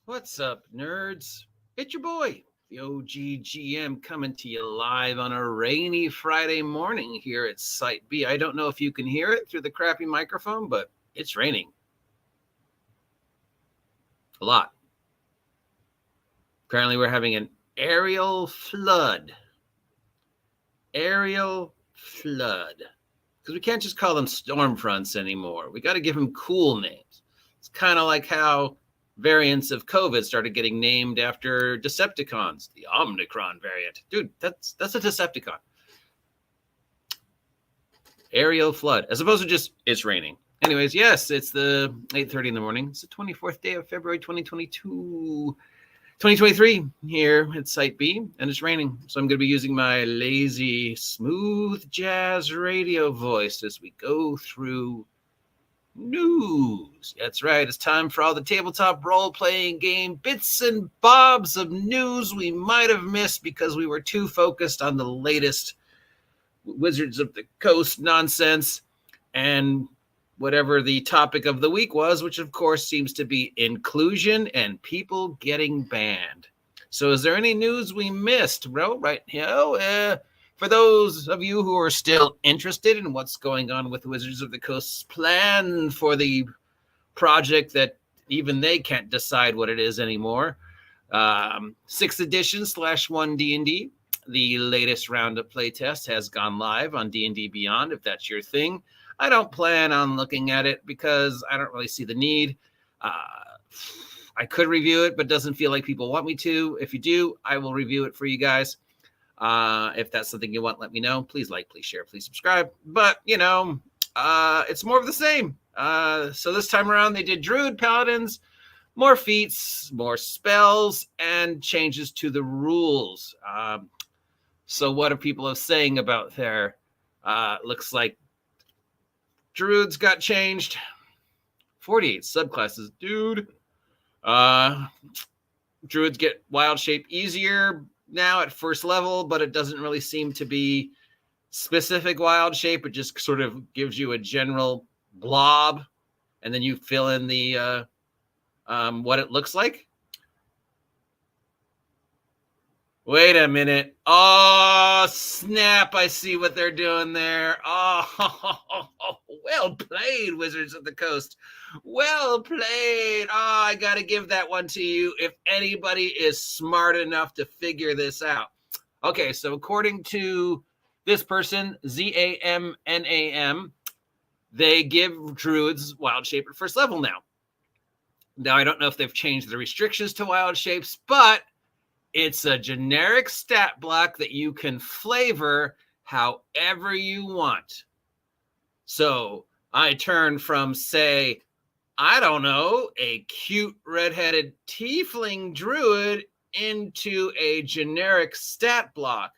What's up, nerds? It's your boy, the OGGM, coming to you live on a rainy Friday morning here at Site B. I don't know if you can hear it through the crappy microphone, but it's raining. A lot. Apparently, we're having an aerial flood. Aerial flood. Because we can't just call them storm fronts anymore. We got to give them cool names. It's kind of like how variants of COVID started getting named after Decepticons, the Omicron variant. Dude, that's a Decepticon. Aerial flood, as opposed to just it's raining. Anyways, yes, it's the 8:30 in the morning. It's the 24th day of February 2023 here at Site B, and it's raining. So I'm going to be using my lazy, smooth jazz radio voice as we go through news. That's right. It's time for all the tabletop role-playing game bits and bobs of news we might have missed because we were too focused on the latest Wizards of the Coast nonsense and whatever the topic of the week was, which of course seems to be inclusion and people getting banned. So is there any news we missed, bro? Right here. For those of you who are still interested in what's going on with Wizards of the Coast's plan for the project that even they can't decide what it is anymore, 6th edition /1 D&D, the latest round of playtest has gone live on D&D Beyond, if that's your thing. I don't plan on looking at it because I don't really see the need. I could review it, but doesn't feel like people want me to. If you do, I will review it for you guys. If that's something you want, let me know. Please like, please share, please subscribe. But, it's more of the same. So this time around, they did Druid Paladins, more feats, more spells, and changes to the rules. So what are people saying about their, looks like Druids got changed. 48 subclasses, dude. Druids get wild shape easier now at first level, but it doesn't really seem to be specific wild shape. It just sort of gives you a general blob, and then you fill in the what it looks like. Wait a minute. Oh, snap. I see what they're doing there. Oh, well played, Wizards of the Coast. Well played. Oh, I got to give that one to you if anybody is smart enough to figure this out. Okay, so according to this person, ZAMNAM, they give Druids wild shape at first level now. Now, I don't know if they've changed the restrictions to wild shapes, but it's a generic stat block that you can flavor however you want. So I turn from, say, I don't know, a cute redheaded tiefling druid into a generic stat block.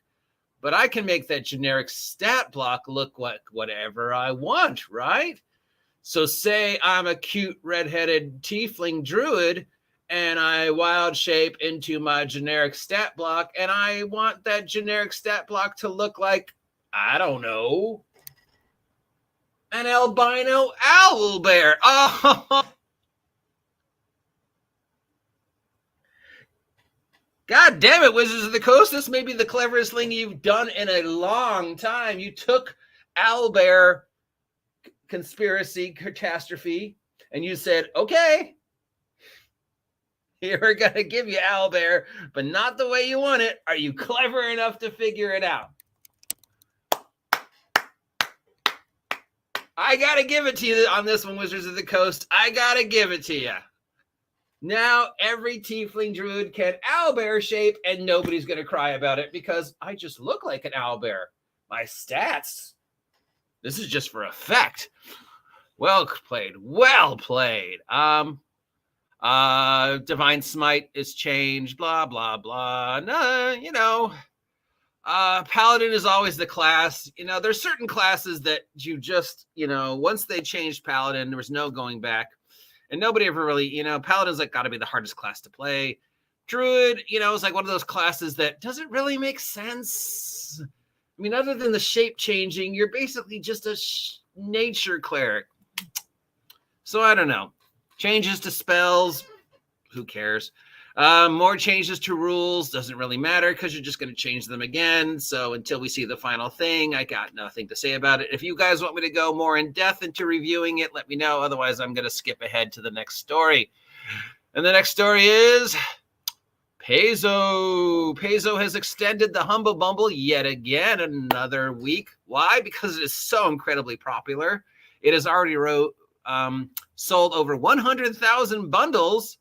But I can make that generic stat block look like whatever I want, right? So say I'm a cute redheaded tiefling druid, and I wild shape into my generic stat block, and I want that generic stat block to look like, I don't know, an albino owl bear. Oh, God damn it, Wizards of the Coast. This may be the cleverest thing you've done in a long time. You took owlbear conspiracy catastrophe, and you said, okay, we're going to give you owlbear, but not the way you want it. Are you clever enough to figure it out? I got to give it to you on this one, Wizards of the Coast. I got to give it to you. Now every tiefling druid can owlbear shape, and nobody's going to cry about it because I just look like an owlbear. My stats. This is just for effect. Well played. Well played. Divine Smite is changed, blah, blah, blah. No, Paladin is always the class. There's certain classes that you just, once they changed Paladin, there was no going back. And nobody ever really, Paladin's got to be the hardest class to play. Druid, is like one of those classes that doesn't really make sense. I mean, other than the shape changing, you're basically just a nature cleric. So I don't know. Changes to spells. who cares? More changes to rules doesn't really matter because you're just going to change them again. So until we see the final thing, I got nothing to say about it. If you guys want me to go more in depth into reviewing it, let me know. Otherwise, I'm going to skip ahead to the next story. And the next story is Paizo. Paizo has extended the Humble Bumble yet again another week. Why? Because it is so incredibly popular. It has already sold over 100,000 bundles.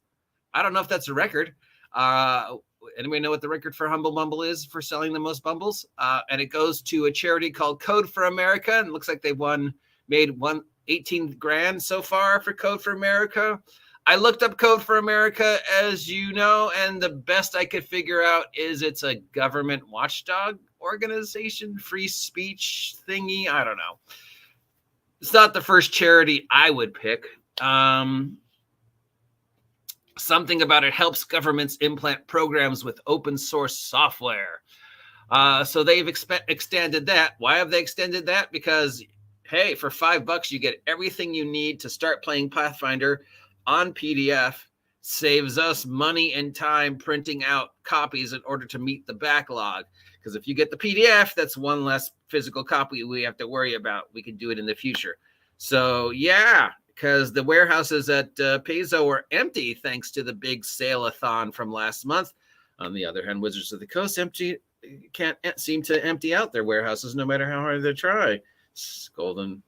I don't know if that's a record. Anybody know what the record for Humble Bumble is for selling the most bumbles? And it goes to a charity called Code for America. And it looks like they've made 18 grand so far for Code for America. I looked up Code for America, as you know, and the best I could figure out is it's a government watchdog organization, free speech thingy. I don't know. It's not the first charity I would pick. Something about it helps governments implement programs with open source software. So they've extended that. Why have they extended that? Because, hey, for $5, you get everything you need to start playing Pathfinder on PDF. Saves us money and time printing out copies in order to meet the backlog. Because if you get the PDF, that's one less physical copy we have to worry about. We can do it in the future. So, yeah. Because the warehouses at Paizo are empty thanks to the big sale-a-thon from last month. On the other hand, Wizards of the Coast can't seem to empty out their warehouses no matter how hard they try. Golden.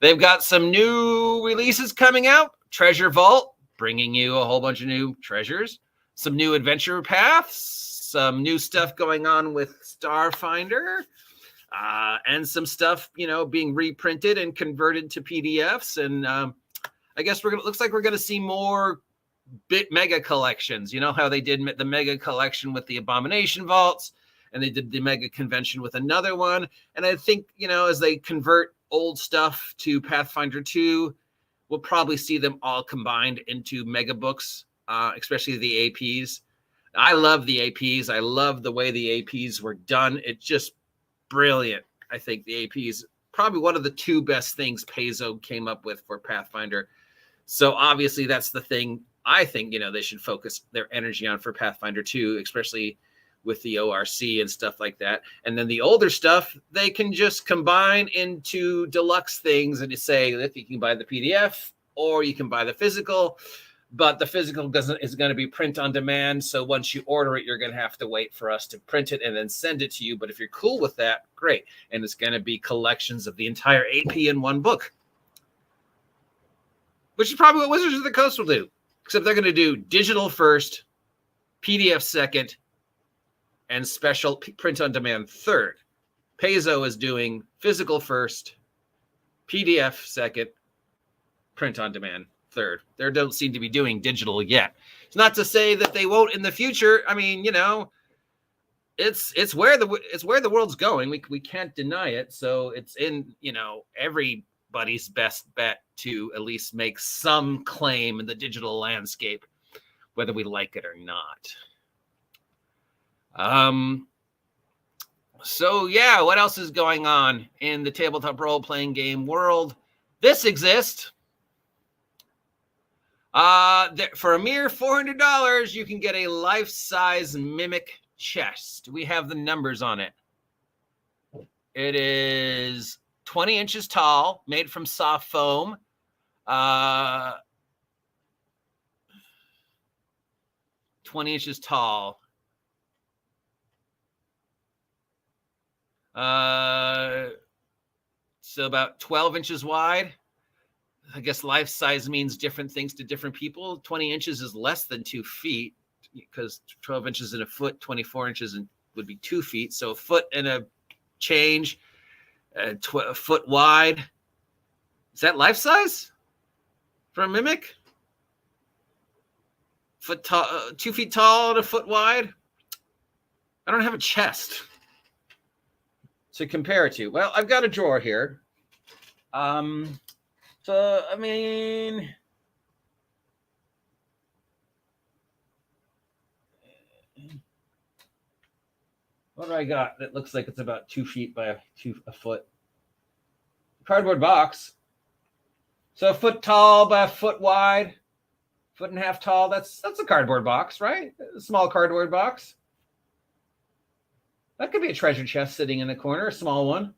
They've got some new releases coming out. Treasure Vault, bringing you a whole bunch of new treasures. Some new adventure paths. Some new stuff going on with Starfinder. And some stuff, being reprinted and converted to PDFs. And I guess looks like we're going to see more mega collections. You know how they did the mega collection with the Abomination Vaults, and they did the mega convention with another one. And I think, as they convert old stuff to Pathfinder 2, we'll probably see them all combined into mega books, especially the APs. I love the APs. I love the way the APs were done. It's just brilliant. I think the AP is probably one of the two best things Paizo came up with for Pathfinder. So obviously that's the thing I think, they should focus their energy on for Pathfinder 2, especially with the ORC and stuff like that. And then the older stuff, they can just combine into deluxe things and say, if you can buy the PDF or you can buy the physical. But the physical is going to be print on demand. So once you order it, you're going to have to wait for us to print it and then send it to you. But if you're cool with that, great. And it's going to be collections of the entire AP in one book, which is probably what Wizards of the Coast will do, except they're going to do digital first, PDF second, and special print on demand third. Paizo is doing physical first, PDF second, print on demand third. They don't seem to be doing digital yet. It's not to say that they won't in the future. I mean, it's where the world's going. We can't deny it. So it's in, everybody's best bet to at least make some claim in the digital landscape, whether we like it or not. So yeah, what else is going on in the tabletop role-playing game world? This exists. For a mere $400, you can get a life-size Mimic chest. We have the numbers on it. It is 20 inches tall, made from soft foam. 20 inches tall. So about 12 inches wide. I guess life size means different things to different people. 20 inches is less than 2 feet because 12 inches in a foot, 24 inches would be 2 feet. So a foot and a change, a foot wide. Is that life size for a Mimic? 2 feet tall and a foot wide. I don't have a chest to compare it to. Well, I've got a drawer here. So, I mean, what do I got that looks like it's about 2 feet by a foot? Cardboard box. So a foot tall by a foot wide. 1.5 tall. That's a cardboard box, right? A small cardboard box. That could be a treasure chest sitting in the corner, a small one.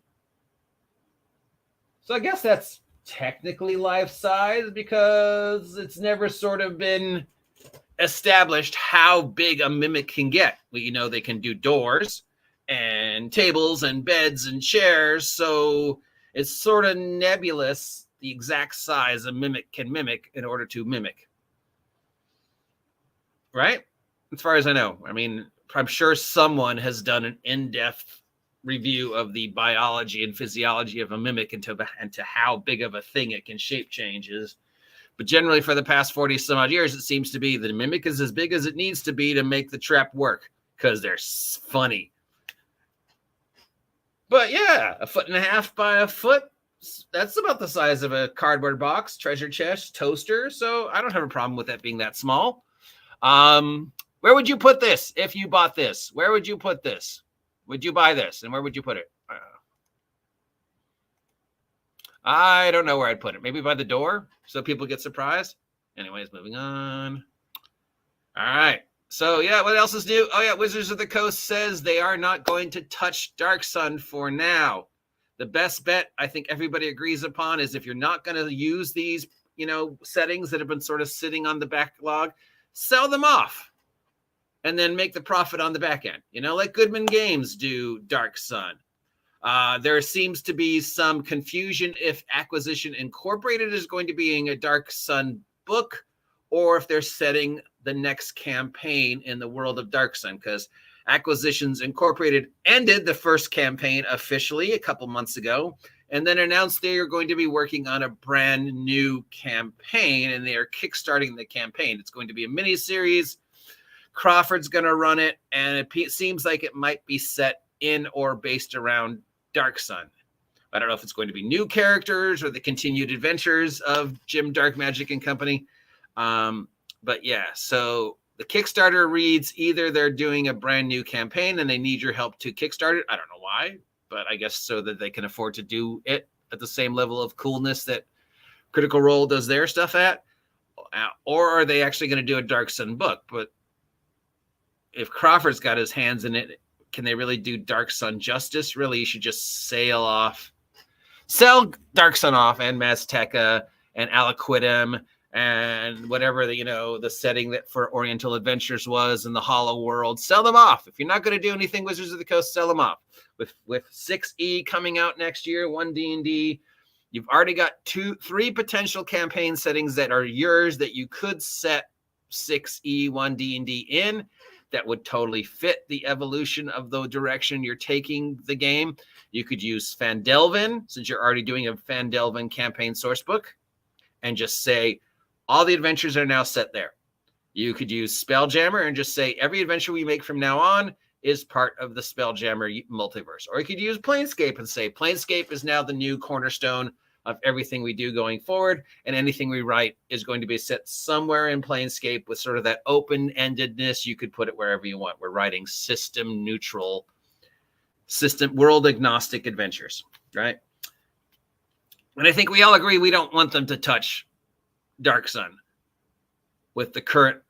So I guess that's technically life size because it's never sort of been established how big a mimic can get. Well, they can do doors and tables and beds and chairs, so it's sort of nebulous the exact size a mimic can mimic in order to mimic. Right? As far as I know. I mean, I'm sure someone has done an in-depth review of the biology and physiology of a mimic and to how big of a thing it can shape changes. But generally, for the past 40 some odd years, it seems to be the mimic is as big as it needs to be to make the trap work because they're funny. But yeah, 1.5 by a foot, that's about the size of a cardboard box, treasure chest, toaster. So I don't have a problem with that being that small. Where would you put this if you bought this? Where would you put this? Would you buy this? And where would you put it? I don't know where I'd put it. Maybe by the door so people get surprised. Anyways, moving on. All right. So, yeah, what else is new? Oh, yeah, Wizards of the Coast says they are not going to touch Dark Sun for now. The best bet I think everybody agrees upon is if you're not going to use these, settings that have been sort of sitting on the backlog, sell them off and then make the profit on the back end. Like Goodman Games do Dark Sun. There seems to be some confusion if Acquisition Incorporated is going to be a Dark Sun book or if they're setting the next campaign in the world of Dark Sun, because Acquisitions Incorporated ended the first campaign officially a couple months ago and then announced they are going to be working on a brand new campaign, and they are kickstarting the campaign. It's going to be a mini-series. Crawford's going to run it, and it seems like it might be set in or based around Dark Sun. I don't know if it's going to be new characters or the continued adventures of Jim Dark Magic and Company. But yeah, so the Kickstarter reads either they're doing a brand new campaign and they need your help to kickstart it. I don't know why, but I guess so that they can afford to do it at the same level of coolness that Critical Role does their stuff at. Or are they actually going to do a Dark Sun book? But if Crawford's got his hands in it, can they really do Dark Sun justice? Really, you should just sell Dark Sun off and Mazteca and Aliquidem and whatever the setting that for Oriental Adventures was in the Hollow World. Sell them off. If you're not going to do anything Wizards of the Coast, sell them off. With 6E coming out next year, 1 D&D, you've already got 3 potential campaign settings that are yours that you could set 6E, 1 D&D in. That would totally fit the evolution of the direction you're taking the game. You could use Phandelver, since you're already doing a Phandelver campaign source book, and just say, all the adventures are now set there. You could use Spelljammer and just say, every adventure we make from now on is part of the Spelljammer multiverse. Or you could use Planescape and say, Planescape is now the new cornerstone of everything we do going forward, and anything we write is going to be set somewhere in Planescape with sort of that open-endedness. You could put it wherever you want. We're writing system-neutral, world-agnostic adventures, right? And I think we all agree we don't want them to touch Dark Sun with the current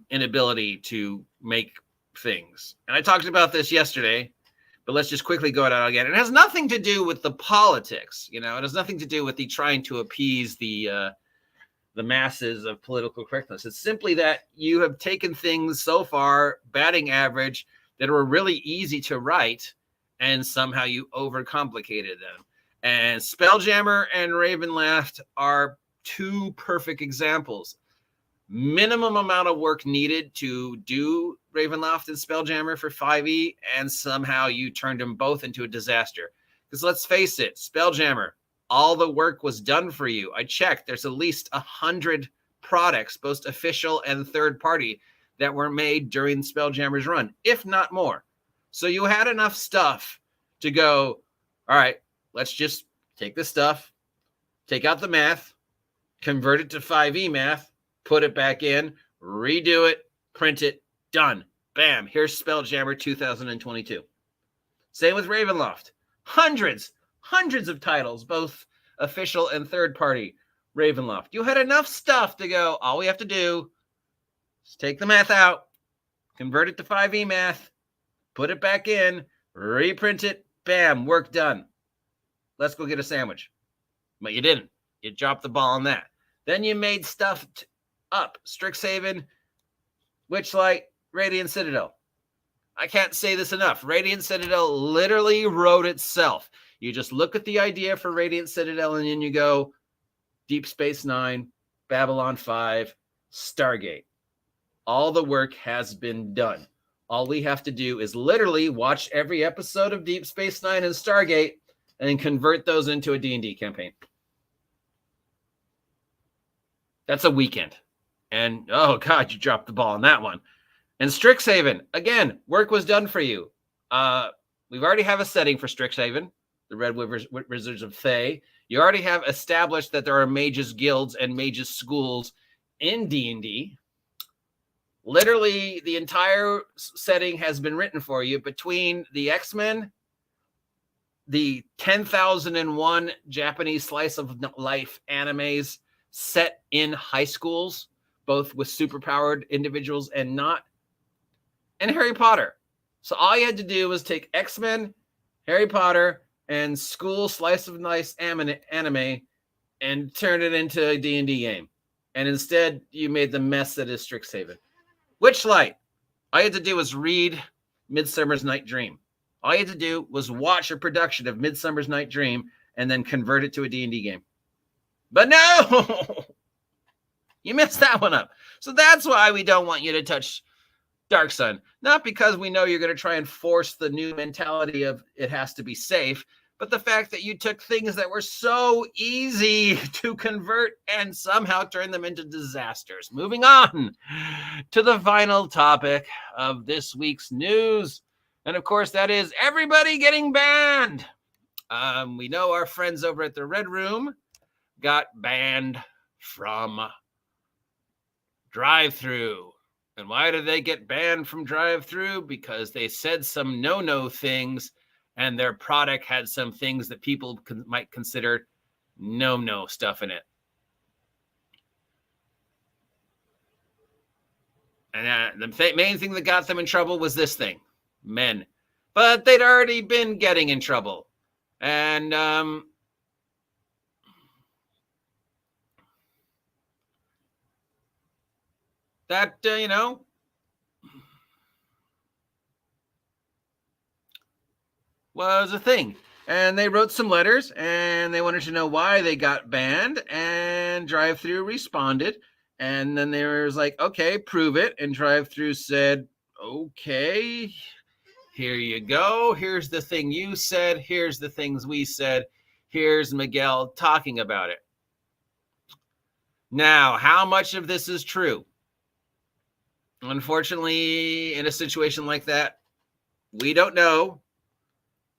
inability to make things. And I talked about this yesterday, but let's just quickly go out again. It has nothing to do with the politics, it has nothing to do with the trying to appease the masses of political correctness. It's simply that you have taken things so far, batting average, that were really easy to write, and somehow you overcomplicated them. And Spelljammer and Ravenloft are 2 perfect examples. Minimum amount of work needed to do Ravenloft and Spelljammer for 5e, and somehow you turned them both into a disaster. Because let's face it, Spelljammer, all the work was done for you. I checked. There's at least 100 products, both official and third party, that were made during Spelljammer's run, if not more. So you had enough stuff to go, all right, let's just take this stuff, take out the math, convert it to 5e math, put it back in, redo it, print it, done. Bam, here's Spelljammer 2022. Same with Ravenloft. Hundreds of titles, both official and third party, Ravenloft. You had enough stuff to go, all we have to do is take the math out, convert it to 5e math, put it back in, reprint it, bam, work done. Let's go get a sandwich. But you didn't. You dropped the ball on that. Then you made stuff up. Strixhaven, Witchlight, Radiant Citadel. I can't say this enough. Radiant Citadel literally wrote itself. You just look at the idea for Radiant Citadel and then you go Deep Space Nine, Babylon 5, Stargate. All the work has been done. All we have to do is literally watch every episode of Deep Space Nine and Stargate and then convert those into a D&D campaign. That's a weekend. And, oh, God, you dropped the ball on that one. And Strixhaven, again, work was done for you. We've already have a setting for Strixhaven, the Red Wizards of Thay. You already have established that there are mages guilds and mages schools in D&D. Literally, the entire setting has been written for you between the X-Men, the 10,001 Japanese slice of life animes set in high schools, both with superpowered individuals and not, and Harry Potter. So all you had to do was take X-Men, Harry Potter, and school slice of life anime and turn it into a D&D game. And instead, you made the mess that is Strixhaven. Witchlight. All you had to do was read Midsummer's Night Dream. All you had to do was watch a production of Midsummer's Night Dream and then convert it to a D&D game. But no! You messed that one up. So that's why we don't want you to touch Dark Sun. Not because we know you're going to try and force the new mentality of it has to be safe, but the fact that you took things that were so easy to convert and somehow turn them into disasters. Moving on to the final topic of this week's news. And of course, that is everybody getting banned. We know our friends over at the Red Room got banned from drive-thru. And why did they get banned from drive-thru? Because they said some no-no things and their product had some things that people might consider no-no stuff in it. And the main thing that got them in trouble was this thing, men. But they'd already been getting in trouble. And that, was a thing. And they wrote some letters and they wanted to know why they got banned, and drive-thru responded. And then they was like, okay, prove it. And drive-thru said, okay, here you go. Here's the thing you said. Here's the things we said. Here's Miguel talking about it. Now, how much of this is true? Unfortunately, in a situation like that, we don't know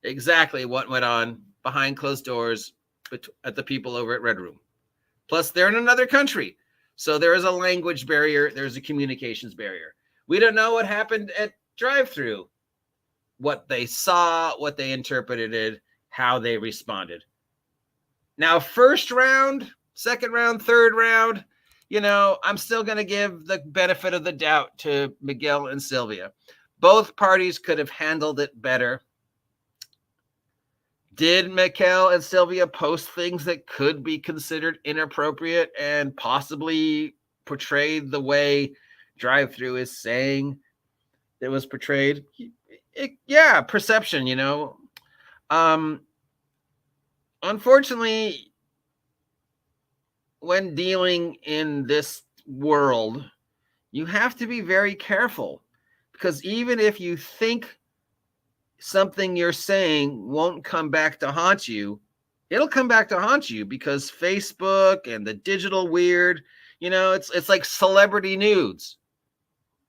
exactly what went on behind closed doors at the people over at Red Room. Plus, they're in another country. So there is a language barrier. There's a communications barrier. We don't know what happened at drive-thru, what they saw, what they interpreted, how they responded. Now, first round, second round, third round, I'm still going to give the benefit of the doubt to Miguel and Sylvia. Both parties could have handled it better. Did Miguel and Sylvia post things that could be considered inappropriate and possibly portrayed the way drive-thru is saying it was portrayed? Yeah, perception, Unfortunately, when dealing in this world, you have to be very careful, because even if you think something you're saying won't come back to haunt you, it'll come back to haunt you, because Facebook and the digital weird, it's like celebrity nudes.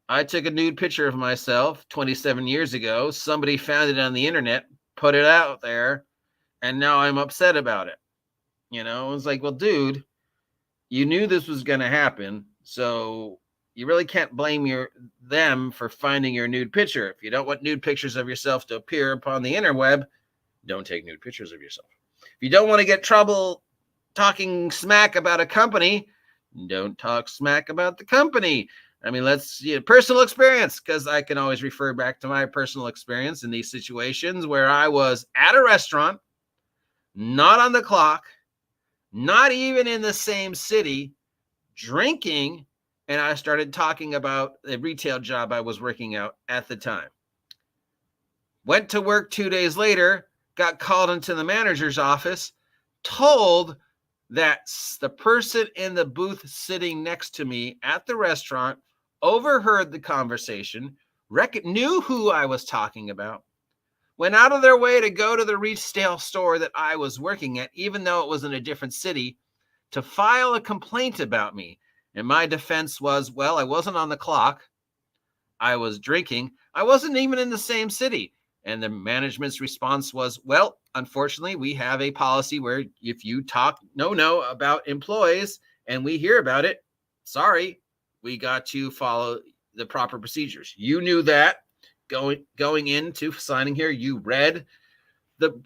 I took a nude picture of myself 27 years ago. Somebody found it on the internet, put it out there, and now I'm upset about it. It's like, well, dude, you knew this was going to happen, so you really can't blame them for finding your nude picture. If you don't want nude pictures of yourself to appear upon the interweb, don't take nude pictures of yourself. If you don't want to get trouble talking smack about a company, don't talk smack about the company. I mean, personal experience, because I can always refer back to my personal experience in these situations where I was at a restaurant, not on the clock, not even in the same city, drinking, and I started talking about the retail job I was working out at the time. Went to work 2 days later, got called into the manager's office, told that the person in the booth sitting next to me at the restaurant overheard the conversation, knew who I was talking about, went out of their way to go to the retail store that I was working at, even though it was in a different city, to file a complaint about me. And my defense was, well, I wasn't on the clock. I was drinking. I wasn't even in the same city. And the management's response was, well, unfortunately, we have a policy where if you talk no about employees and we hear about it, sorry, we got to follow the proper procedures. You knew that going into signing here. You read the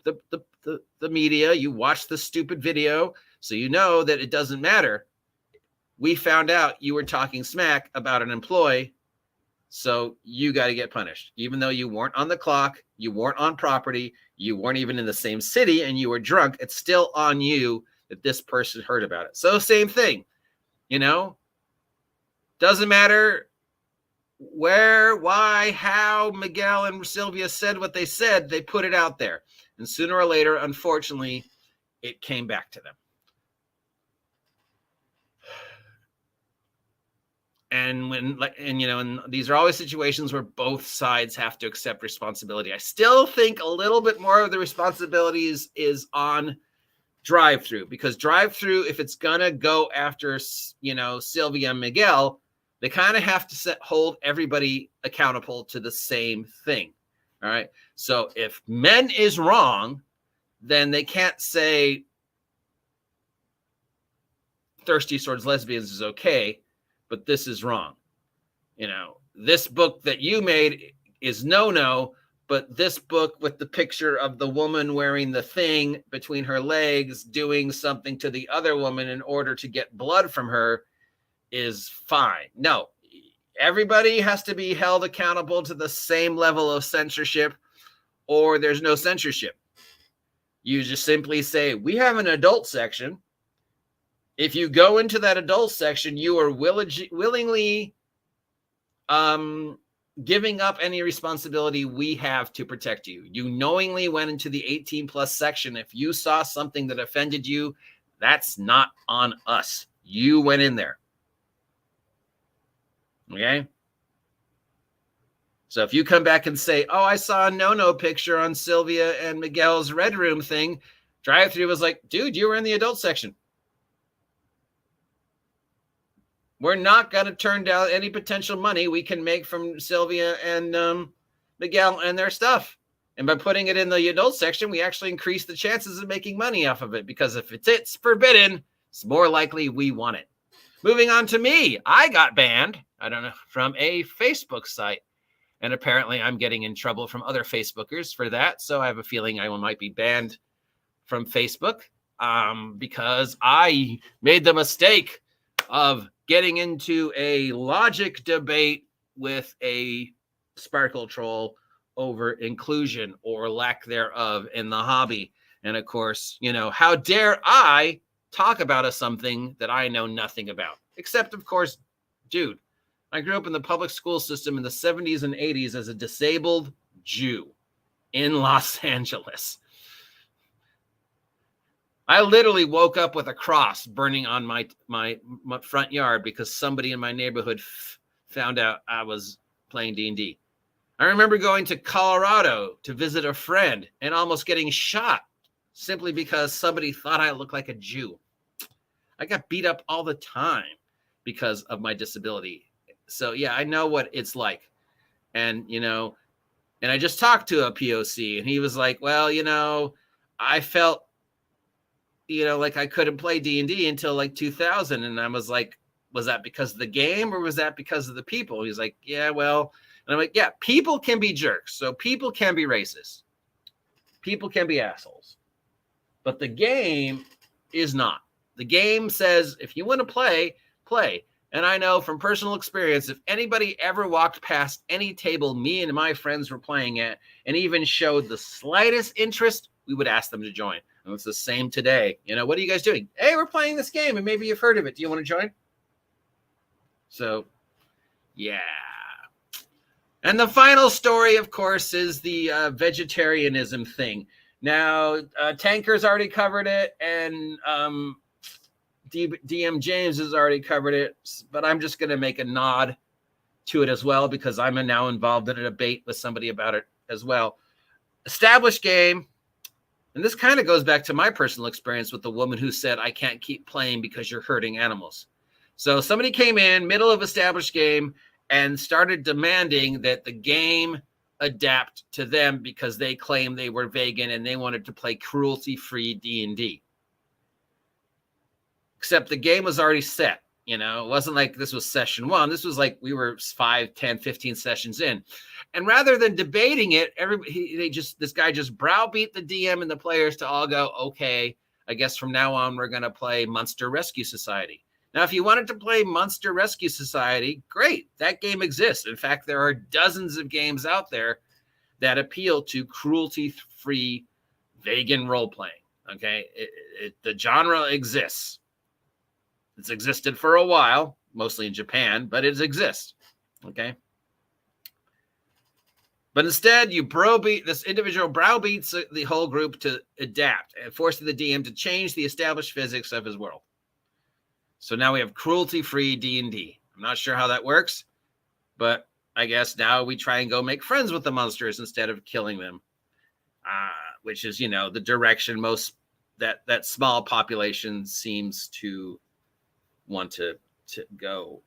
media, you watched the stupid video, so you know that it doesn't matter. We found out you were talking smack about an employee, so you got to get punished. Even though you weren't on the clock, you weren't on property, you weren't even in the same city, and you were drunk, it's still on you that this person heard about it. So same thing, doesn't matter where, why, how Miguel and Sylvia said what they said, they put it out there. And sooner or later, unfortunately, it came back to them. And these are always situations where both sides have to accept responsibility. I still think a little bit more of the responsibilities is on drive-through, because drive-through, if it's gonna go after, Sylvia and Miguel, they kind of have to hold everybody accountable to the same thing. All right. So if men is wrong, then they can't say thirsty towards lesbians is okay, but this is wrong. This book that you made is no, but this book with the picture of the woman wearing the thing between her legs, doing something to the other woman in order to get blood from her, is fine. No, everybody has to be held accountable to the same level of censorship, or there's no censorship. You just simply say, we have an adult section. If you go into that adult section, you are willingly giving up any responsibility we have to protect you. You knowingly went into the 18 plus section. If you saw something that offended you, that's not on us. You went in there. Okay? So if you come back and say, oh, I saw a no picture on Sylvia and Miguel's Red Room thing, drive-through was like, dude, you were in the adult section. We're not going to turn down any potential money we can make from Sylvia and Miguel and their stuff. And by putting it in the adult section, we actually increase the chances of making money off of it, because if it's forbidden, it's more likely we want it. Moving on to me, I got banned, I don't know, from a Facebook site. And apparently I'm getting in trouble from other Facebookers for that. So I have a feeling I might be banned from Facebook because I made the mistake of getting into a logic debate with a Sparkle troll over inclusion or lack thereof in the hobby. And of course, how dare I talk about something that I know nothing about, except, of course, dude, I grew up in the public school system in the 70s and 80s as a disabled Jew in Los Angeles. I literally woke up with a cross burning on my front yard because somebody in my neighborhood found out I was playing D&D. I remember going to Colorado to visit a friend and almost getting shot simply because somebody thought I looked like a Jew. I got beat up all the time because of my disability. So, yeah, I know what it's like. And, and I just talked to a POC and he was like, well, I felt, like I couldn't play D&D until like 2000. And I was like, was that because of the game or was that because of the people? He's like, yeah, well, and I'm like, yeah, people can be jerks. So people can be racist. People can be assholes. But the game is not. The game says, if you want to play, play. And I know from personal experience, if anybody ever walked past any table me and my friends were playing at and even showed the slightest interest, we would ask them to join. And it's the same today. You know, what are you guys doing? Hey, we're playing this game and maybe you've heard of it. Do you want to join? So, yeah. And the final story, of course, is the vegetarianism thing. Now, Tanker's already covered it, and DM James has already covered it, but I'm just going to make a nod to it as well because I'm now involved in a debate with somebody about it as well. Established game, and this kind of goes back to my personal experience with the woman who said, I can't keep playing because you're hurting animals. So somebody came in, middle of established game, and started demanding that the game adapt to them because they claimed they were vegan and they wanted to play cruelty-free D&D. Except the game was already set. You know, it wasn't like this was session 1. This was like we were 5, 10, 15 sessions in. And rather than debating it, this guy just browbeat the DM and the players to all go, okay, I guess from now on we're going to play Monster Rescue Society. Now, if you wanted to play Monster Rescue Society, great. That game exists. In fact, there are dozens of games out there that appeal to cruelty-free vegan role-playing, okay? The genre exists. It's existed for a while, mostly in Japan, but it exists, okay? But instead, this individual browbeats the whole group to adapt, and forcing the DM to change the established physics of his world. So now we have cruelty-free D&D. I'm not sure how that works, but I guess now we try and go make friends with the monsters instead of killing them, which is, you know, the direction most that small population seems to want to go.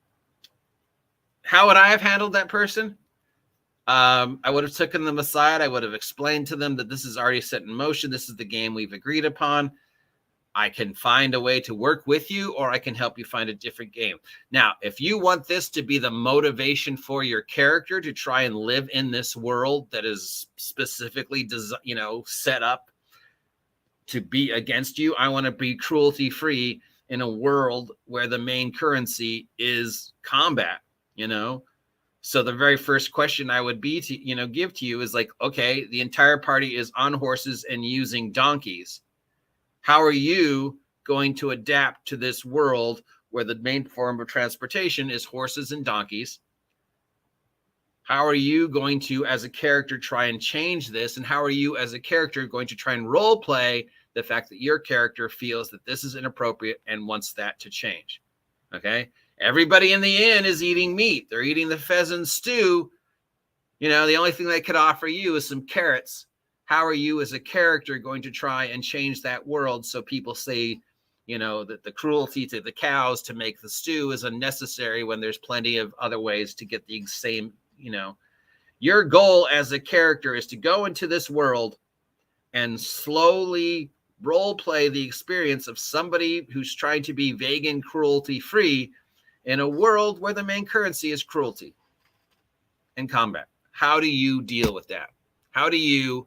How would I have handled that person? I would have taken them aside. I would have explained to them that this is already set in motion. This is the game we've agreed upon. I can find a way to work with you, or I can help you find a different game. Now, if you want this to be the motivation for your character to try and live in this world that is specifically, set up to be against you, I want to be cruelty-free in a world where the main currency is combat, you know? So the very first question I would give to you is like, okay, the entire party is on horses and using donkeys. How are you going to adapt to this world where the main form of transportation is horses and donkeys? How are you going to, as a character, try and change this? And how are you, as a character, going to try and role play the fact that your character feels that this is inappropriate and wants that to change? Okay? Everybody in the inn is eating meat. They're eating the pheasant stew. You know, the only thing they could offer you is some carrots. How are you as a character going to try and change that world so people say, you know, that the cruelty to the cows to make the stew is unnecessary when there's plenty of other ways to get the same, you know? Your goal as a character is to go into this world and slowly role play the experience of somebody who's trying to be vegan, cruelty-free in a world where the main currency is cruelty and combat. How do you deal with that? How do you,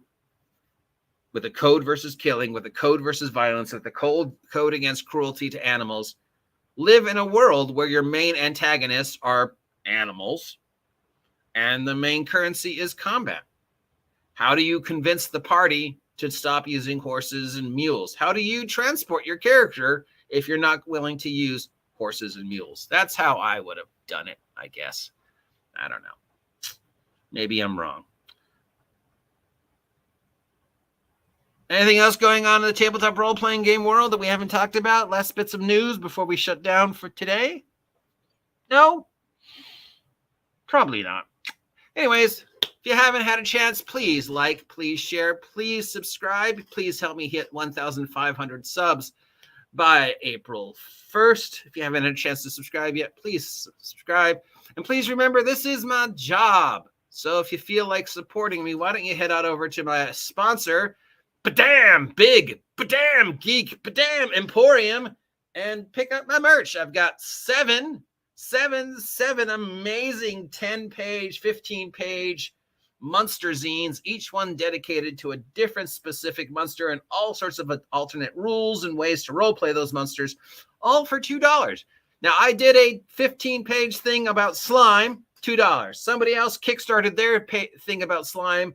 with a code versus killing, with a code versus violence, with the code against cruelty to animals, live in a world where your main antagonists are animals and the main currency is combat? How do you convince the party to stop using horses and mules? How do you transport your character if you're not willing to use horses and mules? That's how I would have done it, I guess. I don't know. Maybe I'm wrong. Anything else going on in the tabletop role-playing game world that we haven't talked about? Last bits of news before we shut down for today? No? Probably not. Anyways, if you haven't had a chance, please like, please share, please subscribe. Please help me hit 1,500 subs by April 1st. If you haven't had a chance to subscribe yet, please subscribe. And please remember, this is my job. So if you feel like supporting me, why don't you head on over to my sponsor, BIG GEEK Emporium, and pick up my merch. I've got seven amazing 10-page, 15-page monster zines, each one dedicated to a different specific monster and all sorts of alternate rules and ways to roleplay those monsters, all for $2. Now, I did a 15-page thing about slime, $2. Somebody else kickstarted their thing about slime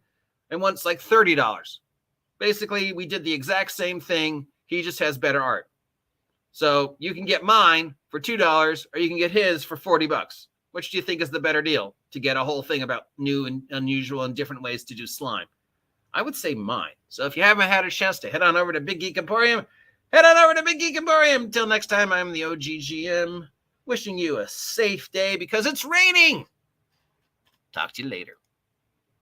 and wants like $30. Basically, we did the exact same thing. He just has better art. So you can get mine for $2 or you can get his for $40. Which do you think is the better deal to get a whole thing about new and unusual and different ways to do slime? I would say mine. So if you haven't had a chance to head on over to Big Geek Emporium, head on over to Big Geek Emporium. Until next time, I'm the OGGM, wishing you a safe day because it's raining. Talk to you later.